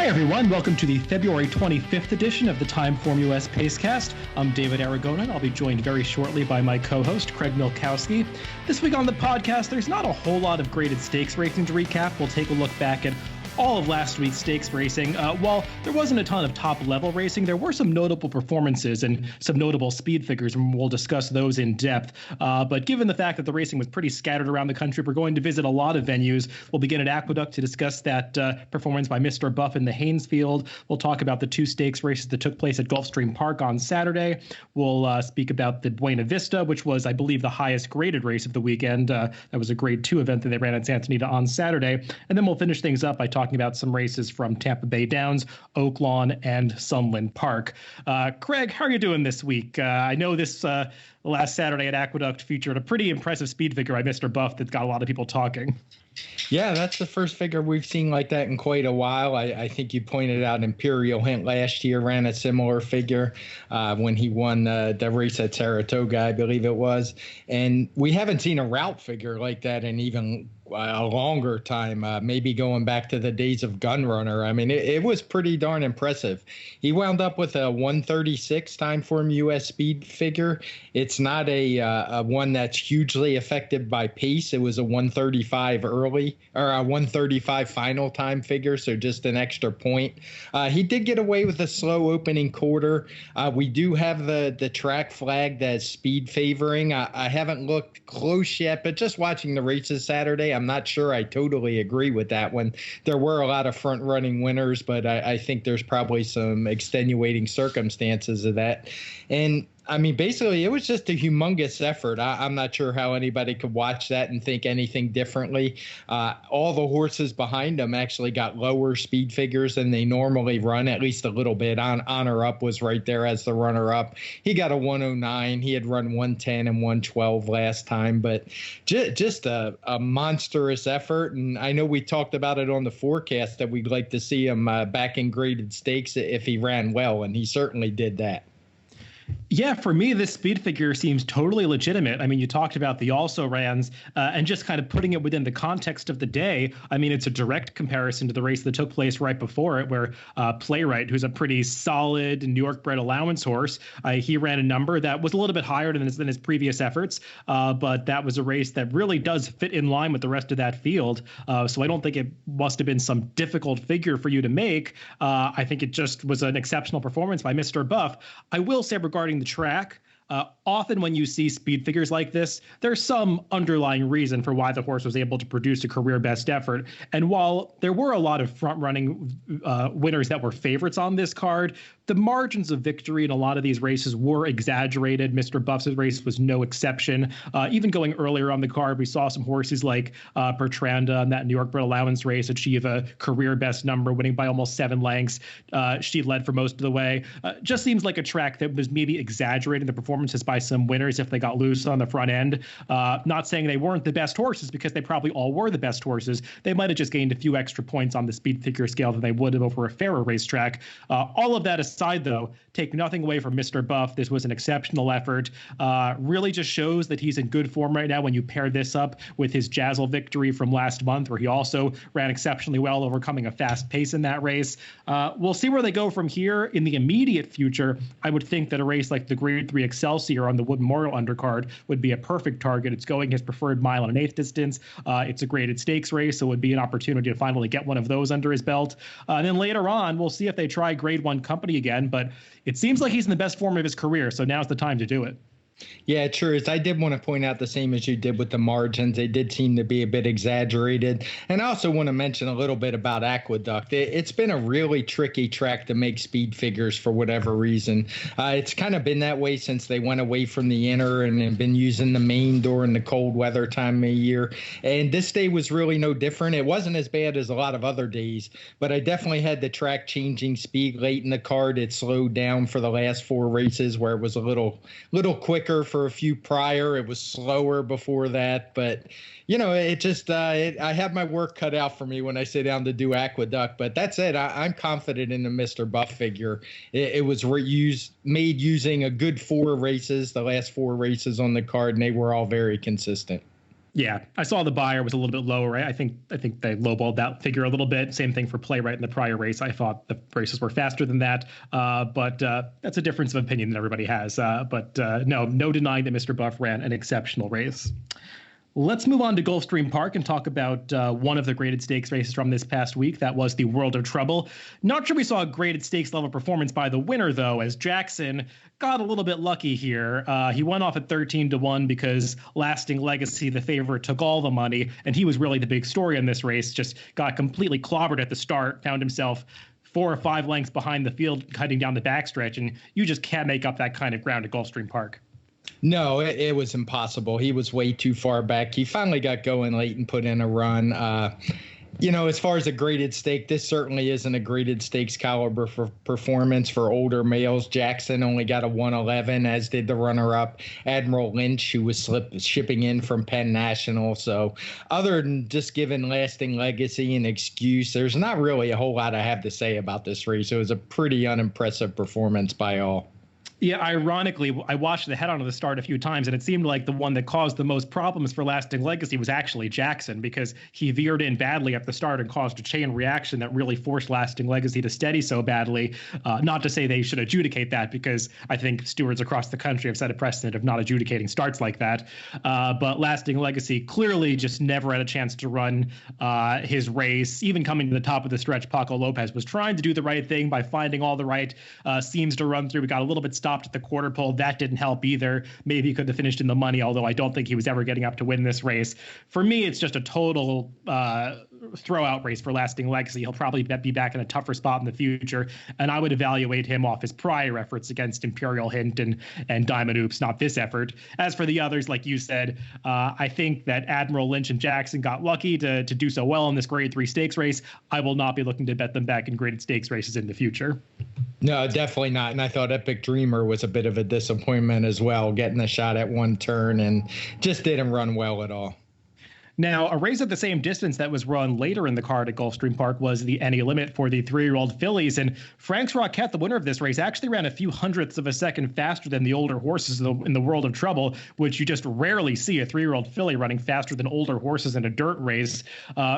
everyone, welcome to the February 25th edition of the TimeformUS Pacecast. I'm David Aragona, and I'll be joined very shortly by my co-host, Craig Milkowski. This week on the podcast, there's not a whole lot of graded stakes racing to recap. We'll take a look back at all of last week's stakes racing. While there wasn't a ton of top-level racing, there were some notable performances and some notable speed figures, and we'll discuss those in depth. But given the fact that the racing was pretty scattered around the country, we're going to visit a lot of venues. We'll begin at Aqueduct to discuss that performance by Mr. Buff in the Haynesfield. We'll talk about the two stakes races that took place at Gulfstream Park on Saturday. We'll speak about the Buena Vista, which was, I believe, the highest graded race of the weekend. That was a grade 2 event that they ran at Santa Anita on Saturday. And then we'll finish things up by talking about some races from Tampa Bay Downs, Oak Lawn, and Sunland Park. Craig, how are you doing this week? I know this last Saturday at Aqueduct featured a pretty impressive speed figure by Mr. Buff that got a lot of people talking. Yeah, that's the first figure we've seen like that in quite a while. I think you pointed out Imperial Hint last year ran a similar figure when he won the race at Saratoga, I believe it was. And we haven't seen a route figure like that in even a longer time, maybe going back to the days of Gunrunner. I mean, it was pretty darn impressive. He wound up with a 136 TimeformUS speed figure. It's not a one that's hugely affected by pace. It was a 135 early, or a 135 final time figure, so just an extra point. He did get away with a slow opening quarter. We do have the track flagged as speed favoring. I haven't looked close yet, but just watching the races Saturday, I'm not sure I totally agree with that one. There were a lot of front-running winners, but I think there's probably some extenuating circumstances of that. And I mean, basically, it was just a humongous effort. I'm not sure how anybody could watch that and think anything differently. All the horses behind him actually got lower speed figures than they normally run, at least a little bit. Honor Up was right there as the runner-up. He got a 109. He had run 110 and 112 last time, but just a monstrous effort. And I know we talked about it on the forecast that we'd like to see him back in graded stakes if he ran well, and he certainly did that. Yeah, for me, this speed figure seems totally legitimate. I mean, you talked about the also-rans and just kind of putting it within the context of the day. I mean, it's a direct comparison to the race that took place right before it, where Playwright, who's a pretty solid New York-bred allowance horse, he ran a number that was a little bit higher than his previous efforts, but that was a race that really does fit in line with the rest of that field. So I don't think it must have been some difficult figure for you to make. I think it just was an exceptional performance by Mr. Buff. I will say regarding the track, often when you see speed figures like this, there's some underlying reason for why the horse was able to produce a career best effort. And while there were a lot of front-running winners that were favorites on this card, the margins of victory in a lot of these races were exaggerated. Mr. Buff's race was no exception. Even going earlier on the card, we saw some horses like Bertranda in that New York bred allowance race achieve a career best number, winning by almost 7 lengths. She led for most of the way. Just seems like a track that was maybe exaggerating the performances by some winners if they got loose on the front end. Not saying they weren't the best horses, because they probably all were the best horses. They might have just gained a few extra points on the speed figure scale than they would have over a fairer racetrack. All of that aside, though, take nothing away from Mr. Buff. This was an exceptional effort. Really just shows that he's in good form right now when you pair this up with his Jazzle victory from last month, where he also ran exceptionally well, overcoming a fast pace in that race. We'll see where they go from here. In the immediate future, I would think that a race like the Grade 3 Excelsior on the Wood Memorial undercard would be a perfect target. It's going his preferred mile and an eighth distance. It's a graded stakes race, so it would be an opportunity to finally get one of those under his belt. And then later on, we'll see if they try Grade 1 Company again, but it seems like he's in the best form of his career, so now's the time to do it. Yeah, it sure is. I did want to point out the same as you did with the margins. They did seem to be a bit exaggerated. And I also want to mention a little bit about Aqueduct. It's been a really tricky track to make speed figures for whatever reason. It's kind of been that way since they went away from the inner and have been using the main during the cold weather time of year. And this day was really no different. It wasn't as bad as a lot of other days, but I definitely had the track changing speed late in the card. It slowed down for the last 4 races where it was a little quicker for a few prior. It was slower before that, but you know, it just I have my work cut out for me when I sit down to do Aqueduct. But that's it. I'm confident in the Mr. Buff figure. It was made using a good 4 races, the last 4 races on the card, and they were all very consistent. Yeah, I saw the buyer was a little bit lower. Right? I think they lowballed that figure a little bit. Same thing for Playwright in the prior race. I thought the races were faster than that, but that's a difference of opinion that everybody has. No denying that Mr. Buff ran an exceptional race. Let's move on to Gulfstream Park and talk about one of the graded stakes races from this past week. That was the World of Trouble. Not sure we saw a graded stakes level performance by the winner, though, as Jackson got a little bit lucky here. He went off at 13-1 because Lasting Legacy, the favorite, took all the money, and he was really the big story in this race. Just got completely clobbered at the start, found himself 4 or 5 lengths behind the field, cutting down the backstretch, and you just can't make up that kind of ground at Gulfstream Park. No, it was impossible. He was way too far back. He finally got going late and put in a run. As far as a graded stake, this certainly isn't a graded stakes caliber for performance for older males. Jackson only got a 111, as did the runner-up, Admiral Lynch, who was shipping in from Penn National. So other than just giving Lasting Legacy an excuse, there's not really a whole lot I have to say about this race. It was a pretty unimpressive performance by all. Yeah, ironically, I watched the head-on of the start a few times, and it seemed like the one that caused the most problems for Lasting Legacy was actually Jackson, because he veered in badly at the start and caused a chain reaction that really forced Lasting Legacy to steady so badly. Not to say they should adjudicate that, because I think stewards across the country have set a precedent of not adjudicating starts like that. But Lasting Legacy clearly just never had a chance to run his race. Even coming to the top of the stretch, Paco Lopez was trying to do the right thing by finding all the right seams to run through. We got a little bit stopped at the quarter pole. That didn't help either. Maybe he could have finished in the money, although I don't think he was ever getting up to win this race. For me, it's just a total throw-out race for Lasting Legacy. He'll probably be back in a tougher spot in the future, and I would evaluate him off his prior efforts against Imperial Hint and Diamond Oops, not this effort. As for the others, like you said, I think that Admiral Lynch and Jackson got lucky to do so well in this Grade 3 stakes race. I will not be looking to bet them back in graded stakes races in the future. No, definitely not. And I thought Epic Dreamer was a bit of a disappointment as well, getting a shot at one turn and just didn't run well at all. Now, a race at the same distance that was run later in the card at Gulfstream Park was the Any Limit for the 3-year-old fillies. And Frank's Roquette, the winner of this race, actually ran a few hundredths of a second faster than the older horses in the World of Trouble, which you just rarely see a 3-year-old filly running faster than older horses in a dirt race.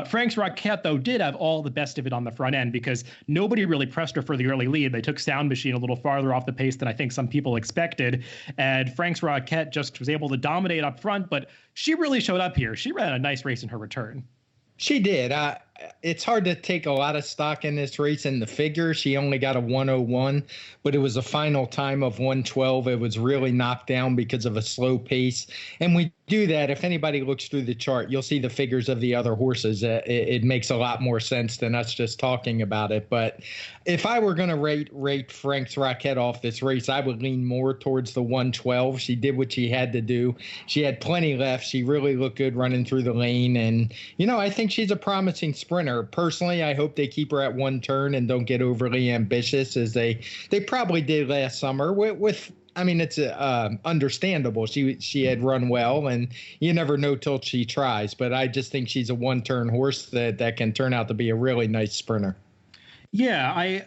Frank's Roquette, though, did have all the best of it on the front end because nobody really pressed her for the early lead. They took Sound Machine a little farther off the pace than I think some people expected. And Frank's Roquette just was able to dominate up front, but she really showed up here. She ran a nice race in her return. She did. It's hard to take a lot of stock in this race in the figure. She only got a 101, but it was a final time of 112. It was really knocked down because of a slow pace. And we do that. If anybody looks through the chart, you'll see the figures of the other horses. It makes a lot more sense than us just talking about it. But if I were going to rate Frank's Roquette off this race, I would lean more towards the 112. She did what she had to do. She had plenty left. She really looked good running through the lane. And, I think she's a promising sprinter. Personally, I hope they keep her at one turn and don't get overly ambitious as they probably did last summer it's understandable. She had run well, and you never know till she tries. But I just think she's a one-turn horse that can turn out to be a really nice sprinter. Yeah,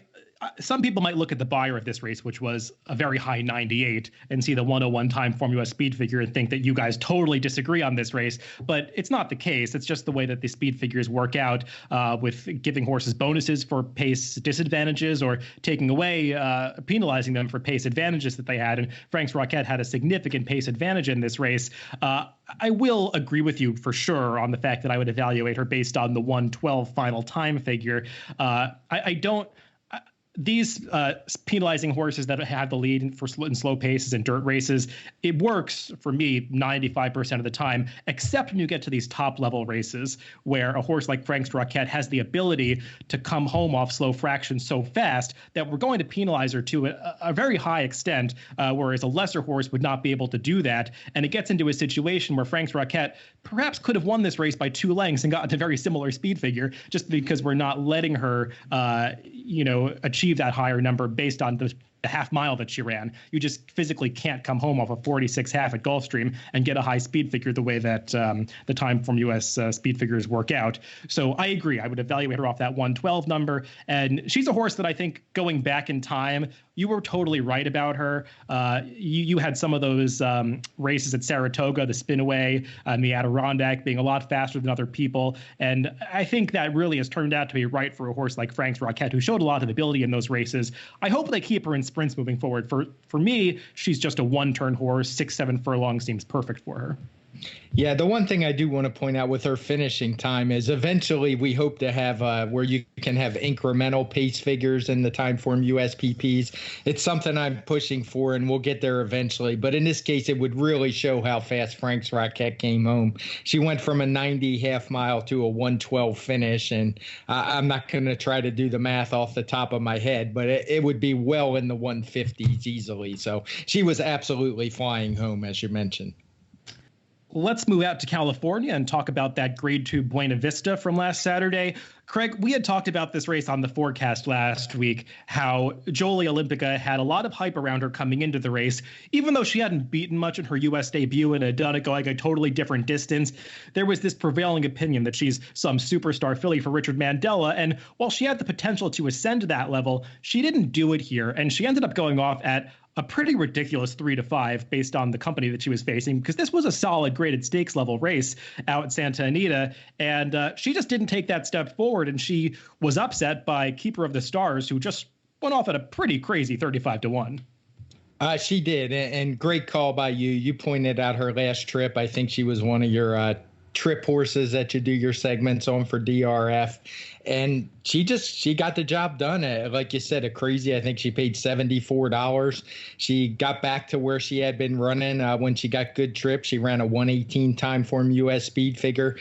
some people might look at the buyer of this race, which was a very high 98, and see the 101 TimeformUS speed figure and think that you guys totally disagree on this race. But it's not the case. It's just the way that the speed figures work out with giving horses bonuses for pace disadvantages or taking away, penalizing them for pace advantages that they had. And Frank's Roquette had a significant pace advantage in this race. I will agree with you for sure on the fact that I would evaluate her based on the 112 final time figure. These penalizing horses that have the lead in slow paces and dirt races, it works for me 95% of the time, except when you get to these top level races where a horse like Frank's Roquette has the ability to come home off slow fractions so fast that we're going to penalize her to a very high extent, whereas a lesser horse would not be able to do that. And it gets into a situation where Frank's Roquette perhaps could have won this race by 2 lengths and gotten a very similar speed figure just because we're not letting her, achieve that higher number based on the the half mile that she ran. You just physically can't come home off a 46.5 at Gulfstream and get a high speed figure the way that the TimeformUS speed figures work out. So I agree. I would evaluate her off that 112 number. And she's a horse that I think going back in time, you were totally right about her. You had some of those races at Saratoga, the Spinaway, and the Adirondack being a lot faster than other people. And I think that really has turned out to be right for a horse like Frank's Rocket, who showed a lot of ability in those races. I hope they keep her in sprints moving forward. For me, she's just a one-turn horse. 6-7 furlongs seems perfect for her. Yeah, the one thing I do want to point out with her finishing time is eventually we hope to have where you can have incremental pace figures in the TimeformUS PPs. It's something I'm pushing for, and we'll get there eventually. But in this case, it would really show how fast Frank's Rocket came home. She went from a 90 half mile to a 112 finish, and I'm not going to try to do the math off the top of my head, but it would be well in the 150s easily. So she was absolutely flying home, as you mentioned. Let's move out to California and talk about that Grade 2 Buena Vista from last Saturday. Craig, we had talked about this race on the forecast last week, how Jolie Olympica had a lot of hype around her coming into the race. Even though she hadn't beaten much in her U.S. debut and had done it going a totally different distance, there was this prevailing opinion that she's some superstar filly for Richard Mandela. And while she had the potential to ascend to that level, she didn't do it here. And she ended up going off at a pretty ridiculous 3-5 based on the company that she was facing, because this was a solid graded stakes level race out at Santa Anita. And she just didn't take that step forward. And she was upset by Keeper of the Stars, who just went off at a pretty crazy 35-1. She did. And great call by you. You pointed out her last trip. I think she was one of your trip horses that you do your segments on for DRF. And she got the job done. Like you said, a crazy, I think she paid $74. She got back to where she had been running when she got good trips. She ran a 118 TimeformUS speed figure.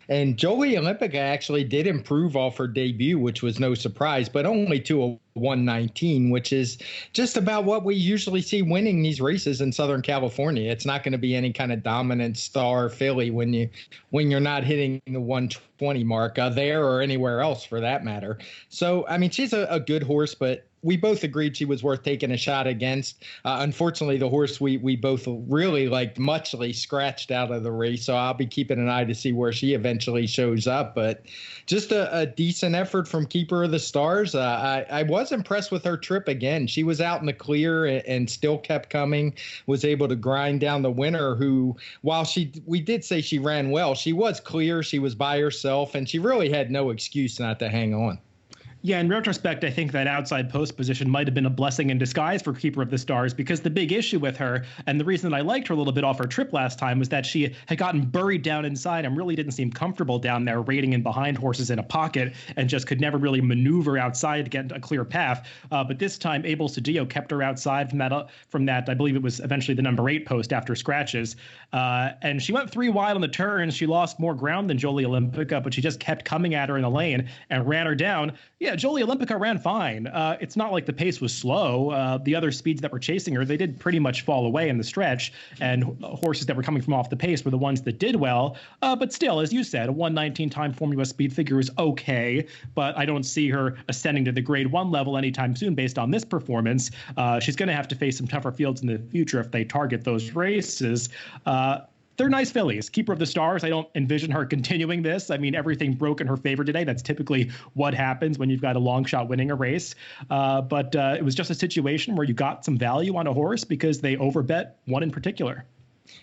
And Jolie Olympica actually did improve off her debut, which was no surprise, but only to a 119, which is just about what we usually see winning these races in Southern California. It's not going to be any kind of dominant star filly when you're not hitting the 120 mark there or anywhere else for that matter. So, I mean, she's a good horse, but we both agreed she was worth taking a shot against. Unfortunately, the horse we both really liked, Muchley, scratched out of the race. So I'll be keeping an eye to see where she eventually shows up. But just a decent effort from Keeper of the Stars. I was impressed with her trip again. She was out in the clear and still kept coming, was able to grind down the winner, who, while we did say she ran well, she was clear, she was by herself, and she really had no excuse not to hang on. Yeah, in retrospect, I think that outside post position might have been a blessing in disguise for Keeper of the Stars, because the big issue with her, and the reason that I liked her a little bit off her trip last time, was that she had gotten buried down inside and really didn't seem comfortable down there raiding in behind horses in a pocket, and just could never really maneuver outside to get a clear path. But this time, Abel Cedillo kept her outside from that. I believe it was eventually the number 8 post after scratches. And she went 3 wide on the turns. She lost more ground than Jolie Olympica, but she just kept coming at her in the lane and ran her down. Yeah, Jolie Olympica ran fine. It's not like the pace was slow. The other speeds that were chasing her, they did pretty much fall away in the stretch, and horses that were coming from off the pace were the ones that did well. But still, as you said, a 119 TimeformUS speed figure is okay, but I don't see her ascending to the grade 1 level anytime soon based on this performance. She's going to have to face some tougher fields in the future if they target those races. They're nice fillies. Keeper of the Stars, I don't envision her continuing this. I mean, everything broke in her favor today. That's typically what happens when you've got a long shot winning a race. But it was just a situation where you got some value on a horse because they overbet one in particular.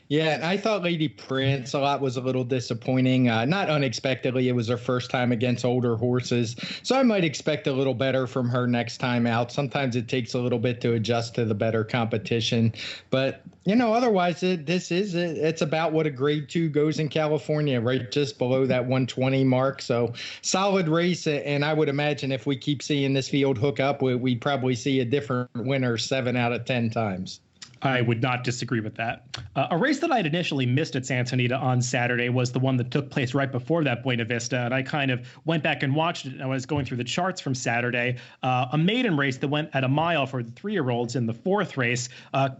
Yeah, I thought Lady Prince a lot was a little disappointing. Not unexpectedly, it was her first time against older horses, so I might expect a little better from her next time out. Sometimes it takes a little bit to adjust to the better competition, but otherwise, it's about what a grade 2 goes in California, right just below that 120 mark. So solid race, and I would imagine if we keep seeing this field hook up, we probably see a different winner 7 out of 10 times. I would not disagree with that. A race that I'd initially missed at Santa Anita on Saturday was the one that took place right before that, Buena Vista, and I kind of went back and watched it, and I was going through the charts from Saturday. A maiden race that went at a mile for the 3-year-olds in the 4th race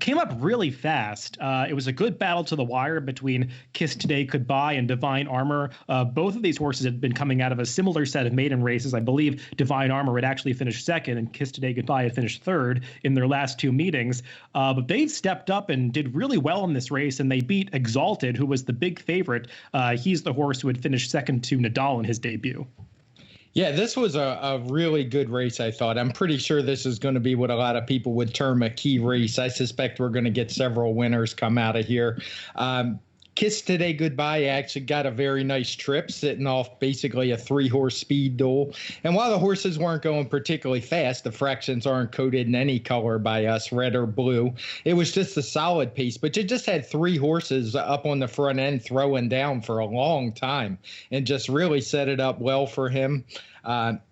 came up really fast. It was a good battle to the wire between Kiss Today Goodbye and Divine Armor. Both of these horses had been coming out of a similar set of maiden races. I believe Divine Armor had actually finished 2nd, and Kiss Today Goodbye had finished 3rd in their last 2 meetings. But they stepped up and did really well in this race, and they beat Exalted, who was the big favorite. He's the horse who had finished 2nd to Nadal in his debut. Yeah, this was a really good race, I thought. I'm pretty sure this is going to be what a lot of people would term a key race. I suspect we're going to get several winners come out of here. Kiss Today Goodbye actually got a very nice trip, sitting off basically a 3-horse speed duel. And while the horses weren't going particularly fast, the fractions aren't coded in any color by us, red or blue. It was just a solid pace, but you just had 3 horses up on the front end throwing down for a long time and just really set it up well for him.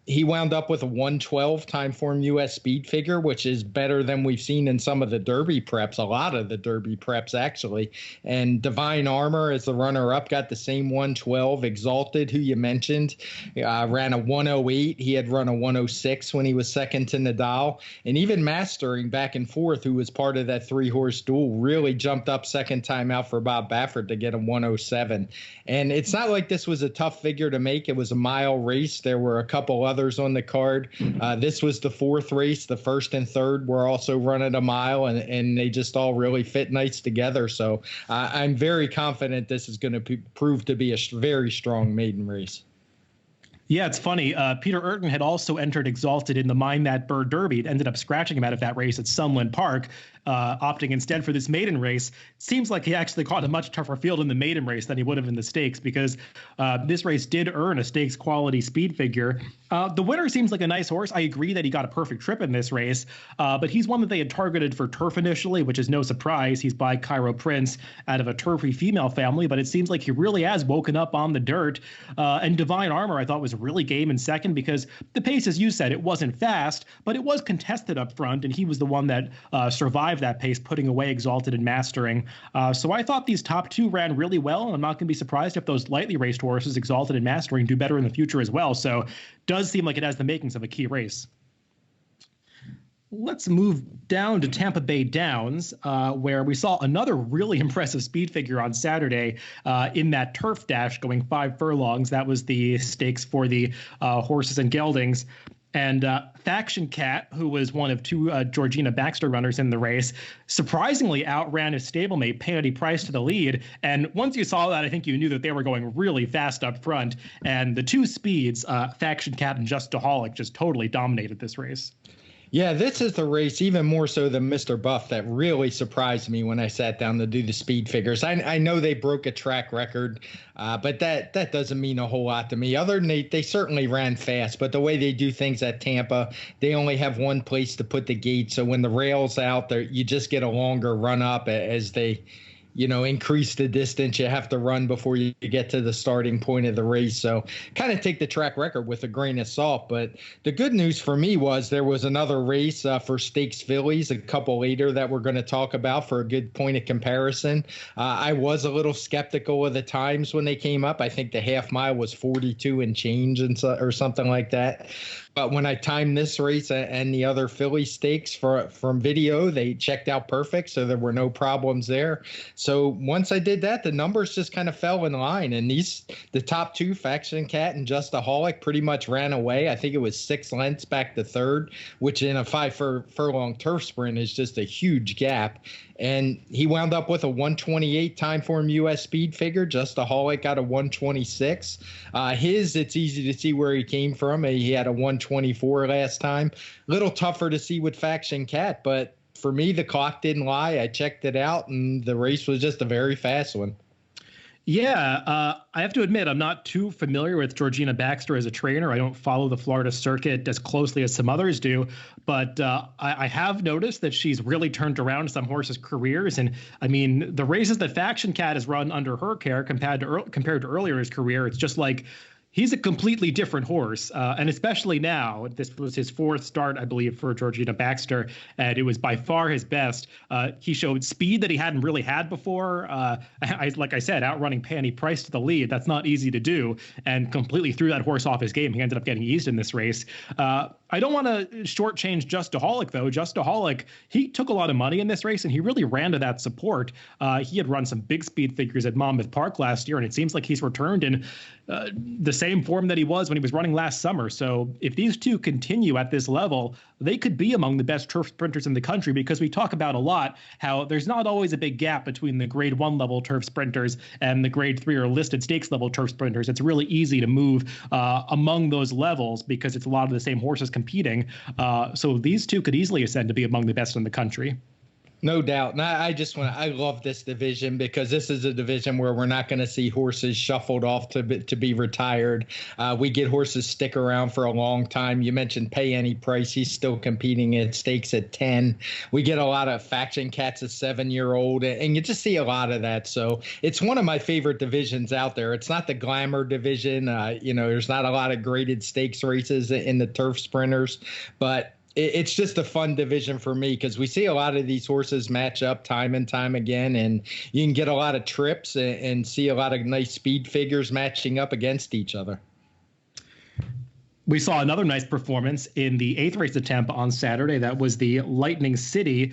He wound up with a 112 TimeformUS speed figure, which is better than we've seen in some of the Derby preps, a lot of the Derby preps, actually. And Divine Armor, as the runner-up, got the same 112. Exalted, who you mentioned, ran a 108. He had run a 106 when he was 2nd to Nadal. And even Mastering back and forth, who was part of that 3-horse duel, really jumped up 2nd time out for Bob Baffert to get a 107. And it's not like this was a tough figure to make. It was a mile race. There were a couple others on the card. This was the 4th race. The 1st and 3rd were also running a mile, and they just all really fit nice together. So I'm very confident this is going to prove to be a very strong maiden race. Yeah, it's funny. Peter Urton had also entered Exalted in the Mind That Bird Derby. It ended up scratching him out of that race at Sunland Park, opting instead for this maiden race. It seems like he actually caught a much tougher field in the maiden race than he would have in the stakes, because this race did earn a stakes quality speed figure. The winner seems like a nice horse. I agree that he got a perfect trip in this race, but he's one that they had targeted for turf initially, which is no surprise. He's by Cairo Prince out of a turfy female family, but it seems like he really has woken up on the dirt. And Divine Armor, I thought, was really game in 2nd, because the pace, as you said, it wasn't fast, but it was contested up front, and he was the one that survived that pace, putting away Exalted and Mastering. So I thought these top 2 ran really well, and I'm not going to be surprised if those lightly raced horses, Exalted and Mastering, do better in the future as well. So does seem like it has the makings of a key race. Let's move down to Tampa Bay Downs, where we saw another really impressive speed figure on Saturday in that turf dash going 5 furlongs. That was the stakes for the horses and geldings. And Faction Cat, who was one of 2 Georgina Baxter runners in the race, surprisingly outran his stablemate Panity Price to the lead. And once you saw that, I think you knew that they were going really fast up front. And the 2 speeds, Faction Cat and Justaholic, just totally dominated this race. Yeah, this is the race, even more so than Mr. Buff, that really surprised me when I sat down to do the speed figures. I know they broke a track record, but that doesn't mean a whole lot to me. Other than they certainly ran fast, but the way they do things at Tampa, they only have one place to put the gate. So when the rail's out there, you just get a longer run up as they increase the distance you have to run before you get to the starting point of the race. So kind of take the track record with a grain of salt. But the good news for me was there was another race for Stakes Fillies a couple later that we're going to talk about for a good point of comparison. I was a little skeptical of the times when they came up. I think the half mile was 42 and change or something like that. But when I timed this race and the other Philly stakes from video, they checked out perfect, so there were no problems there. So once I did that, the numbers just kind of fell in line. And the top 2, Faction Cat and Justaholic, pretty much ran away. I think it was 6 lengths back to 3rd, which in a 5 furlong turf sprint is just a huge gap. And he wound up with a 128 TimeformUS speed figure. Justaholic got a 126. It's easy to see where he came from. He had a 124 last time. Little tougher to see with Faction Cat, but for me, the clock didn't lie. I checked it out, and the race was just a very fast one. Yeah, I have to admit, I'm not too familiar with Georgina Baxter as a trainer. I don't follow the Florida circuit as closely as some others do, but I have noticed that she's really turned around some horses' careers. And I mean, the races that Faction Cat has run under her care compared to earlier in his career, it's just like he's a completely different horse. And especially now, this was his fourth start, I believe, for Georgina Baxter, and it was by far his best. He showed speed that he hadn't really had before. Like I said, outrunning Penny Price to the lead. That's not easy to do, and completely threw that horse off his game. He ended up getting eased in this race. I don't want to shortchange Justaholic, though. Justaholic, he took a lot of money in this race, and he really ran to that support. He had run some big speed figures at Monmouth Park last year, and it seems like he's returned in the same form that he was when he was running last summer. So if these two continue at this level, they could be among the best turf sprinters in the country, because we talk about a lot how there's not always a big gap between the grade 1 level turf sprinters and the grade 3 or listed stakes level turf sprinters. It's really easy to move among those levels because it's a lot of the same horses competing. So these two could easily ascend to be among the best in the country. No doubt. And I love this division, because this is a division where we're not going to see horses shuffled off to be retired. We get horses stick around for a long time. You mentioned Pay Any Price. He's still competing at stakes at 10. We get a lot of Faction Cats, a 7-year-old, and you just see a lot of that. So it's one of my favorite divisions out there. It's not the glamour division. There's not a lot of graded stakes races in the turf sprinters, but it's just a fun division for me, because we see a lot of these horses match up time and time again, and you can get a lot of trips and see a lot of nice speed figures matching up against each other. We saw another nice performance in the 8th race attempt on Saturday. That was the Lightning City,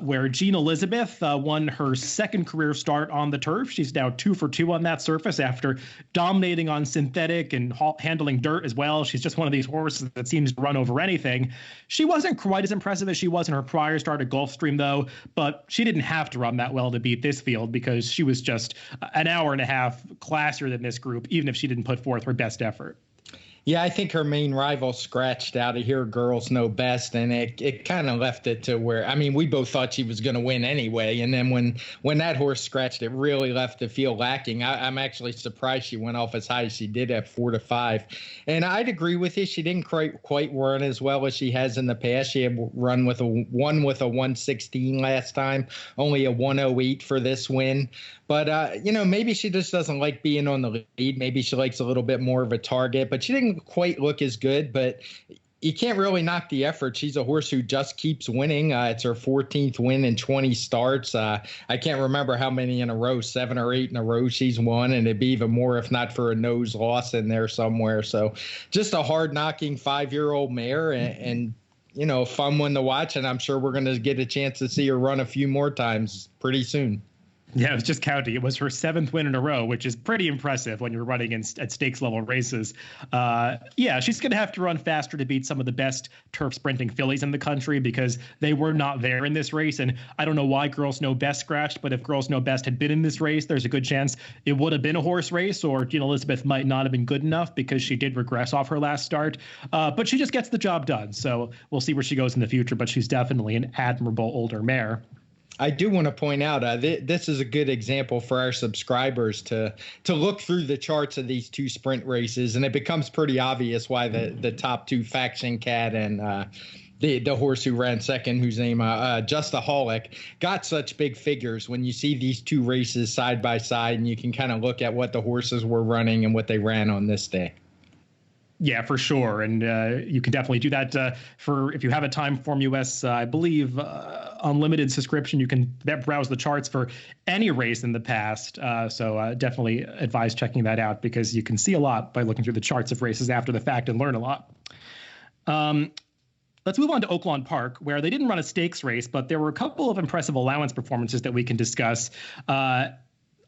where Jean Elizabeth won her second career start on the turf. She's now 2 for 2 on that surface after dominating on synthetic and handling dirt as well. She's just one of these horses that seems to run over anything. She wasn't quite as impressive as she was in her prior start at Gulfstream, though, but she didn't have to run that well to beat this field, because she was just an hour and a half classier than this group, even if she didn't put forth her best effort. Yeah, I think her main rival scratched out of here. Girls Know Best, and it kind of left it to where, we both thought she was going to win anyway. And then when that horse scratched, it really left the field lacking. I'm actually surprised she went off as high as she did at 4 to 5. And I'd agree with you. She didn't quite run as well as she has in the past. She had run with a 116 last time, only a 108 for this win. But, maybe she just doesn't like being on the lead. Maybe she likes a little bit more of a target, but she didn't quite look as good. But you can't really knock the effort. She's a horse who just keeps winning. It's her 14th win in 20 starts. I can't remember how many in a row, 7 or 8 in a row she's won, and it'd be even more if not for a nose loss in there somewhere. So just a hard-knocking 5-year-old mare, and a fun one to watch. And I'm sure we're going to get a chance to see her run a few more times pretty soon. Yeah, I was just counting. It was her 7th win in a row, which is pretty impressive when you're running at stakes level races. She's going to have to run faster to beat some of the best turf sprinting fillies in the country, because they were not there in this race. And I don't know why Girls Know Best scratched, but if Girls Know Best had been in this race, there's a good chance it would have been a horse race, or Jean Elizabeth might not have been good enough, because she did regress off her last start. But she just gets the job done. So we'll see where she goes in the future, but she's definitely an admirable older mare. I do want to point out this is a good example for our subscribers to look through the charts of these two sprint races, and it becomes pretty obvious why the top two, Faction Cat and the horse who ran second, whose name Justaholic, got such big figures when you see these two races side by side, and you can kind of look at what the horses were running and what they ran on this day. Yeah, for sure. And you can definitely do that if you have a TimeformUS, I believe, unlimited subscription. You can browse the charts for any race in the past. So definitely advise checking that out, because you can see a lot by looking through the charts of races after the fact and learn a lot. Let's move on to Oaklawn Park, where they didn't run a stakes race, but there were a couple of impressive allowance performances that we can discuss.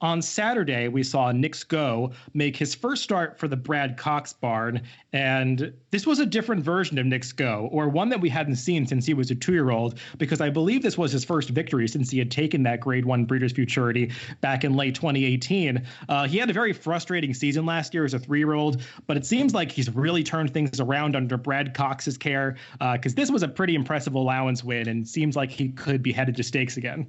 On Saturday, we saw Nix Go make his first start for the Brad Cox barn, and this was a different version of Nix Go, or one that we hadn't seen since he was a 2-year-old, because I believe this was his first victory since he had taken that Grade 1 Breeders' Futurity back in late 2018. He had a very frustrating season last year as a 3-year-old, but it seems like he's really turned things around under Brad Cox's care, because this was a pretty impressive allowance win, and seems like he could be headed to stakes again.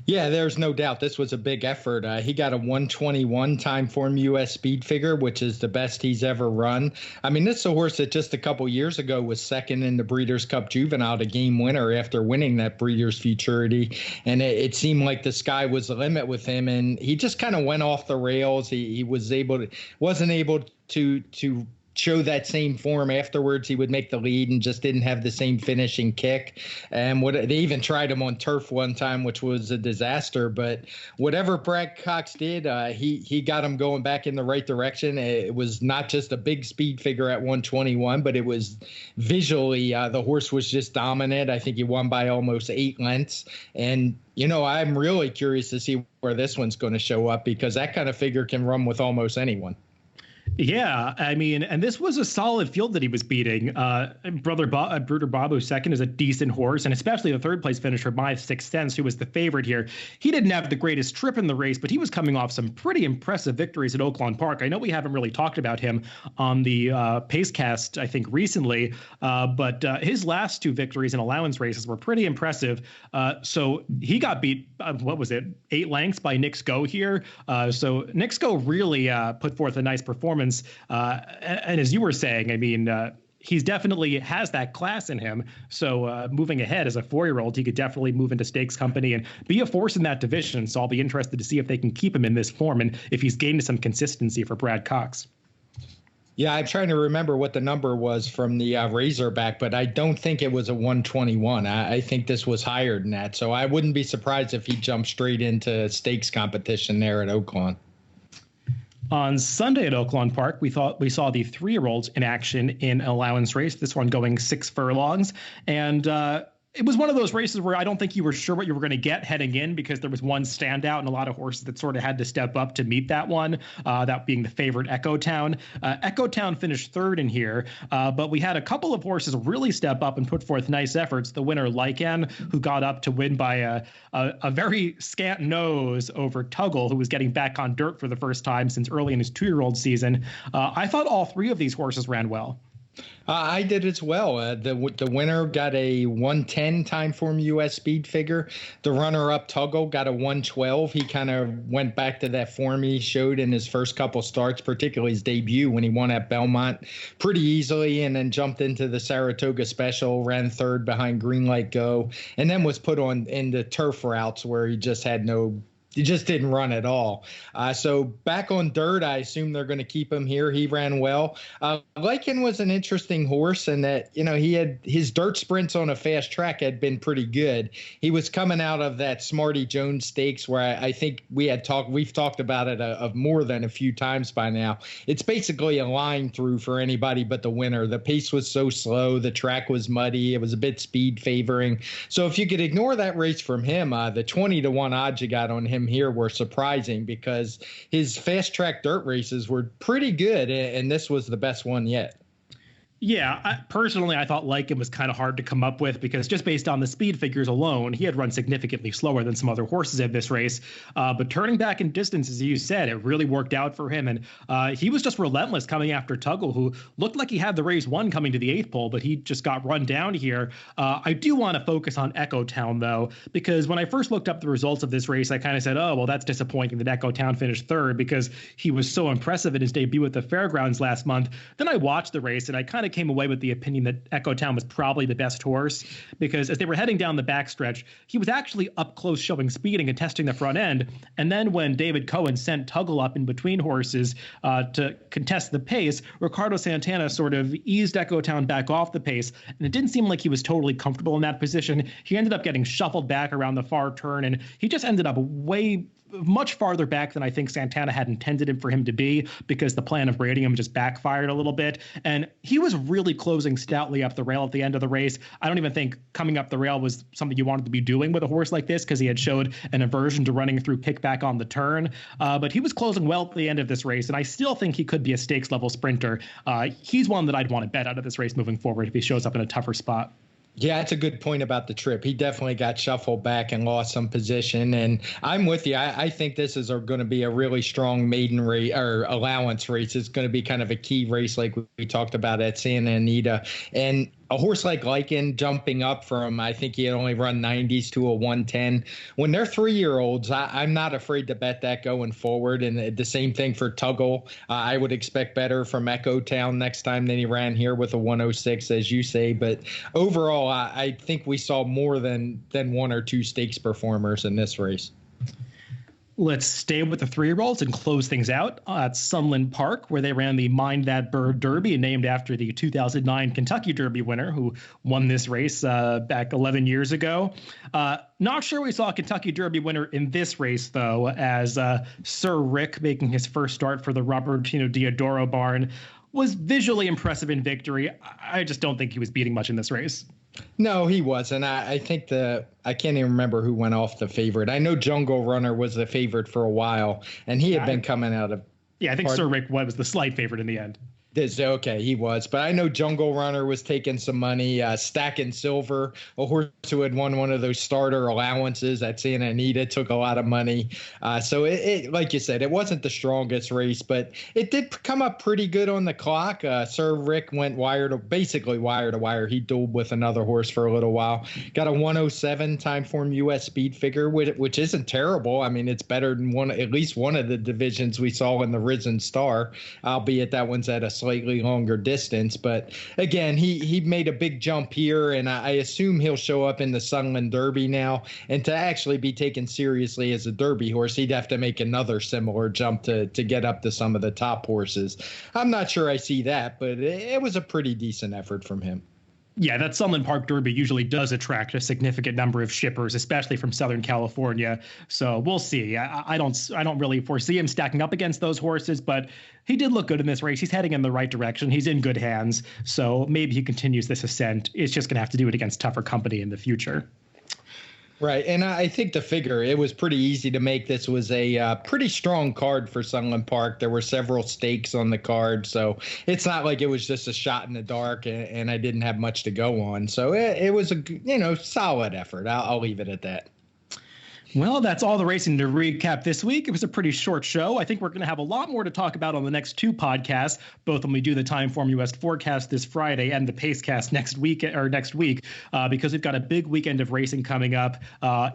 Yeah, there's no doubt this was a big effort. He got a 121 TimeformUS speed figure, which is the best he's ever run. I mean, this is a horse that just a couple years ago was second in the Breeders' Cup Juvenile, the game winner after winning that Breeders' Futurity. And it seemed like the sky was the limit with him. And he just kind of went off the rails. He wasn't able to show that same form afterwards. He would make the lead and just didn't have the same finishing kick. And they even tried him on turf one time, which was a disaster. But whatever Brad Cox did, he got him going back in the right direction. It was not just a big speed figure at 121, but it was visually, the horse was just dominant. I think he won by almost 8 lengths. And I'm really curious to see where this one's going to show up, because that kind of figure can run with almost anyone. Yeah, I mean, and this was a solid field that he was beating. Brother Bruder Bob, who's second, is a decent horse, and especially the third place finisher, My Sixth Sense, who was the favorite here. He didn't have the greatest trip in the race, but he was coming off some pretty impressive victories at Oaklawn Park. I know we haven't really talked about him on the Pacecast, I think, recently, but his last 2 victories in allowance races were pretty impressive. So he got beat, 8 lengths by Nick's Go here. So Nick's Go really put forth a nice performance. And as you were saying, I mean, he's definitely has that class in him. So moving ahead as a 4-year-old, he could definitely move into stakes company and be a force in that division. So I'll be interested to see if they can keep him in this form and if he's gained some consistency for Brad Cox. Yeah, I'm trying to remember what the number was from the Razorback, but I don't think it was a 121. I think this was higher than that. So I wouldn't be surprised if he jumped straight into stakes competition there at Oaklawn. On Sunday at Oaklawn Park, we saw the 3-year-olds in action in an allowance race, this one going 6 furlongs. And it was one of those races where I don't think you were sure what you were going to get heading in, because there was one standout and a lot of horses that sort of had to step up to meet that one, that being the favorite Echo Town. Echo Town finished 3rd in here, but we had a couple of horses really step up and put forth nice efforts. The winner, Lycan, who got up to win by a very scant nose over Tuggle, who was getting back on dirt for the first time since early in his 2-year-old season. I thought all 3 of these horses ran well. I did as well. The winner got a 110 TimeformUS speed figure. The runner-up, Tuggle, got a 112. He kind of went back to that form he showed in his first couple starts, particularly his debut when he won at Belmont pretty easily, and then jumped into the Saratoga Special, ran 3rd behind Greenlight Go, and then was put on in the turf routes where he just didn't run at all. So back on dirt, I assume they're going to keep him here. He ran well. Lycan was an interesting horse in that, he had his dirt sprints on a fast track had been pretty good. He was coming out of that Smarty Jones Stakes where I think we've talked about it of more than a few times by now. It's basically a line through for anybody but the winner. The pace was so slow. The track was muddy. It was a bit speed favoring. So if you could ignore that race from him, the 20-1 odds you got on him here were surprising, because his fast track dirt races were pretty good, and this was the best one yet. Yeah, personally, I thought Lycan was kind of hard to come up with, because just based on the speed figures alone, he had run significantly slower than some other horses in this race. But turning back in distance, as you said, it really worked out for him. And he was just relentless coming after Tuggle, who looked like he had the race won coming to the 8th pole, but he just got run down here. I do want to focus on Echo Town, though, because when I first looked up the results of this race, I kind of said, oh, well, that's disappointing that Echo Town finished 3rd, because he was so impressive in his debut at the Fairgrounds last month. Then I watched the race, and I kind of came away with the opinion that Echo Town was probably the best horse, because as they were heading down the backstretch, he was actually up close showing speeding and testing the front end. And then when David Cohen sent Tuggle up in between horses to contest the pace, Ricardo Santana sort of eased Echo Town back off the pace, and it didn't seem like he was totally comfortable in that position. He ended up getting shuffled back around the far turn, and he just ended up much farther back than I think Santana had intended for him to be, because the plan of braiding him just backfired a little bit. And he was really closing stoutly up the rail at the end of the race. I don't even think coming up the rail was something you wanted to be doing with a horse like this, because he had showed an aversion to running through kickback on the turn. But he was closing well at the end of this race, and I still think he could be a stakes level sprinter. He's one that I'd want to bet out of this race moving forward if he shows up in a tougher spot. Yeah, that's a good point about the trip. He definitely got shuffled back and lost some position. And I'm with you. I think this is going to be a really strong maiden race or allowance race. It's going to be kind of a key race like we talked about at Santa Anita. And a horse like Lycan jumping up from, I think he had only run 90s to a 110. When they're 3-year-olds, I'm not afraid to bet that going forward. And the same thing for Tuggle. I would expect better from Echo Town next time than he ran here with a 106, as you say. But overall, I think we saw more than one or two stakes performers in this race. Let's stay with the 3-year-olds and close things out at Sunland Park, where they ran the Mind That Bird Derby, named after the 2009 Kentucky Derby winner who won this race back 11 years ago. Not sure we saw a Kentucky Derby winner in this race, though, as Sir Rick, making his first start for the Robertino Diodoro barn, was visually impressive in victory. I just don't think he was beating much in this race. No, he wasn't. I think I can't even remember who went off the favorite. I know Jungle Runner was the favorite for a while, and he had been coming out of. Yeah, I think Sir Rick was the slight favorite in the end. Okay, he was. But I know Jungle Runner was taking some money. Stacking Silver, a horse who had won one of those starter allowances at Santa Anita, took a lot of money. So it, like you said, it wasn't the strongest race, but it did come up pretty good on the clock. Sir Rick went basically wire to wire. He dueled with another horse for a little while. Got a 107 TimeformUS speed figure, which isn't terrible. I mean, it's better than at least one of the divisions we saw in the Risen Star, albeit that one's at a slightly longer distance. But again, he made a big jump here, and I assume he'll show up in the Sunland Derby now. And to actually be taken seriously as a Derby horse, he'd have to make another similar jump to get up to some of the top horses. I'm not sure I see that, but it was a pretty decent effort from him. Yeah, that Sunland Park Derby usually does attract a significant number of shippers, especially from Southern California. So we'll see. I don't really foresee him stacking up against those horses, but he did look good in this race. He's heading in the right direction. He's in good hands. So maybe he continues this ascent. It's just going to have to do it against tougher company in the future. Right. And I think the figure, it was pretty easy to make. This was a pretty strong card for Sunland Park. There were several stakes on the card. So it's not like it was just a shot in the dark and I didn't have much to go on. So it was a solid effort. I'll leave it at that. Well, that's all the racing to recap this week. It was a pretty short show. I think we're going to have a lot more to talk about on the next two podcasts, both when we do the TimeformUS forecast this Friday and the Pacecast next week, because we've got a big weekend of racing coming up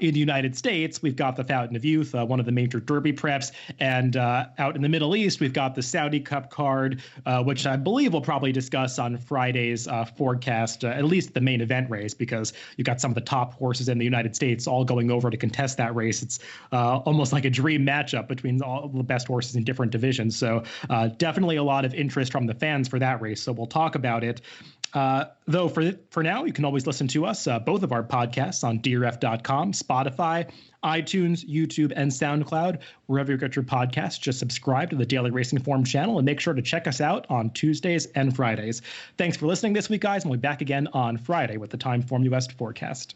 in the United States. We've got the Fountain of Youth, one of the major Derby preps, and out in the Middle East, we've got the Saudi Cup card, which I believe we'll probably discuss on Friday's forecast, at least the main event race, because you've got some of the top horses in the United States all going over to contest that race. It's almost like a dream matchup between all the best horses in different divisions. So definitely a lot of interest from the fans for that race. So we'll talk about it. Though for now, you can always listen to us, both of our podcasts on DRF.com, Spotify, iTunes, YouTube, and SoundCloud. Wherever you get your podcasts, just subscribe to the Daily Racing Form channel and make sure to check us out on Tuesdays and Fridays. Thanks for listening this week, guys, and we'll be back again on Friday with the TimeformUS forecast.